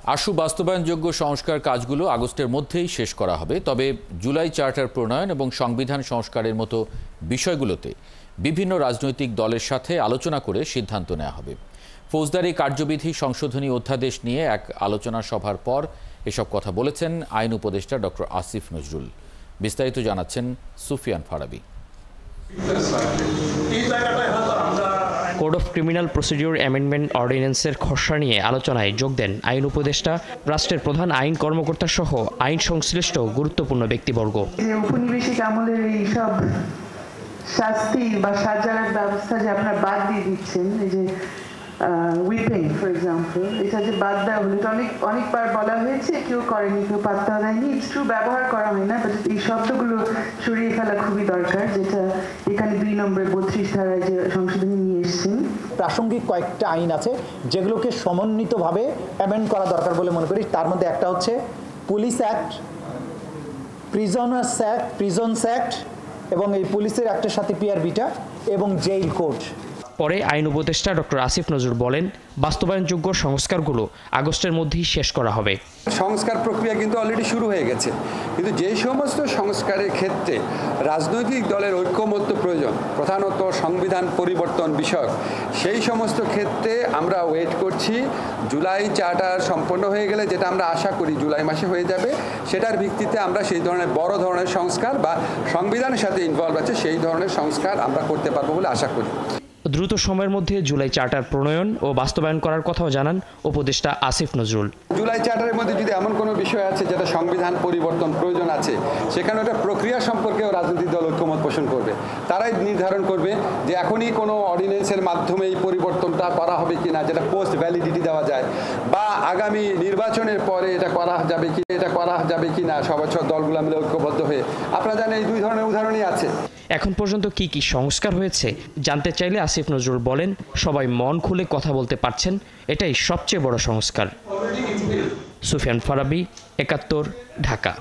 আশু বাস্তবায়নযোগ্য সংস্কার কাজগুলো আগস্টের মধ্যেই শেষ করা হবে, তবে জুলাই চার্টার প্রণয়ন এবং সংবিধান সংস্কারের মতো বিষয়গুলোতে বিভিন্ন রাজনৈতিক দলের সাথে আলোচনা করে সিদ্ধান্ত নেওয়া হবে। ফৌজদারি কার্যবিধি সংশোধনী অধ্যাদেশ নিয়ে এক আলোচনা সভার পর এসব কথা বলেছেন আইন উপদেষ্টা ডক্টর আসিফ নজরুল। বিস্তারিত জানাচ্ছেন Sufian Farabi. Code of criminal procedure amendment অর্ডিন্যান্সের খসড়া নিয়ে আলোচনায় যোগ দেন আইন উপদেষ্টা, রাষ্ট্রের প্রধান আইন কর্মকর্তা সহ আইন সংশ্লিষ্ট গুরুত্বপূর্ণ ব্যক্তিবর্গ। উপনিবেশিক আমলের এই সব শাস্তি বা সাজার ব্যবস্থা যে আপনারা বাদ দিয়ে দিচ্ছেন, এই যে উইপিং ফর এক্সাম্পল, এটা যে বাদ দেওয়া হলো, এটা অনেকবার বলা হয়েছে, কেউ করেনি, কেউ পাত্তা দেয়নি। ইটস ট্রু, ব্যবহার করা হয় না, বাট এই শব্দগুলো সরিয়ে ফেলা খুবই দরকার, যেটা এখানে 2 নম্বর 32 ধারায় যে সংশোধনী নিয়ে এসেছেন। প্রাসঙ্গিক কয়েকটা আইন আছে যেগুলোকে সমন্বিতভাবে অ্যামেন্ড করা দরকার বলে মনে করি। তার মধ্যে একটা হচ্ছে police act, prisoners act, prisons act, এবং এই পুলিশের অ্যাক্টের সাথে পিআরবিটা, এবং জেইল কোড। পরে আইন উপদেষ্টা ডক্টর আসিফ নজরুল বলেন, বাস্তবায়নযোগ্য সংস্কারগুলো আগস্টের মধ্যেই শেষ করা হবে। সংস্কার প্রক্রিয়া কিন্তু অলরেডি শুরু হয়ে গেছে, কিন্তু যে সমস্ত সংস্কারের ক্ষেত্রে রাজনৈতিক দলের ঐক্যমত্য প্রয়োজন, প্রধানত সংবিধান পরিবর্তন বিষয়ক, সেই সমস্ত ক্ষেত্রে আমরা ওয়েট করছি জুলাই চার্টার সম্পন্ন হয়ে গেলে, যেটা আমরা আশা করি জুলাই মাসে হয়ে যাবে, সেটার ভিত্তিতে আমরা সেই ধরনের বড় ধরনের সংস্কার বা সংবিধানের সাথে ইনভলভ আছে সেই ধরনের সংস্কার আমরা করতে পারবো বলে আশা করি। দ্রুত সময়ের মধ্যে জুলাই চার্টার প্রণয়ন ও বাস্তবায়ন করার কথাও জানান উপদেষ্টা আসিফ নজরুল। জুলাই চার্টারের মধ্যে যদি এমন কোনো বিষয় আছে যেটা সংবিধান পরিবর্তন প্রয়োজন আছে, সেখানে একটা প্রক্রিয়া সম্পর্কেও রাজনৈতিক দল ঐক্যমত পোষণ করবে। তারাই নির্ধারণ করবে যে এখনই কোনো অর্ডিন্যান্সের মাধ্যমে এই পরিবর্তনটা করা হবে কিনা, যেটা পোস্ট ভ্যালিডিটি দেওয়া যায়, বা আগামী নির্বাচনের পরে এটা করা যাবে কিনা সব দলগুলো মিলে ঐক্যবদ্ধ হয়ে। আপনারা জানেন এই 2 ধরনের উদাহরণই আছে। এখন পর্যন্ত কি কি সংস্কার হয়েছে জানতে চাইলে আসিফ নজরুল বলেন, সবাই মন খুলে কথা বলতে পারছেন, এটাই সবচেয়ে বড় সংস্কার। সুফিয়ান ফারাবি, ৭১, ঢাকা।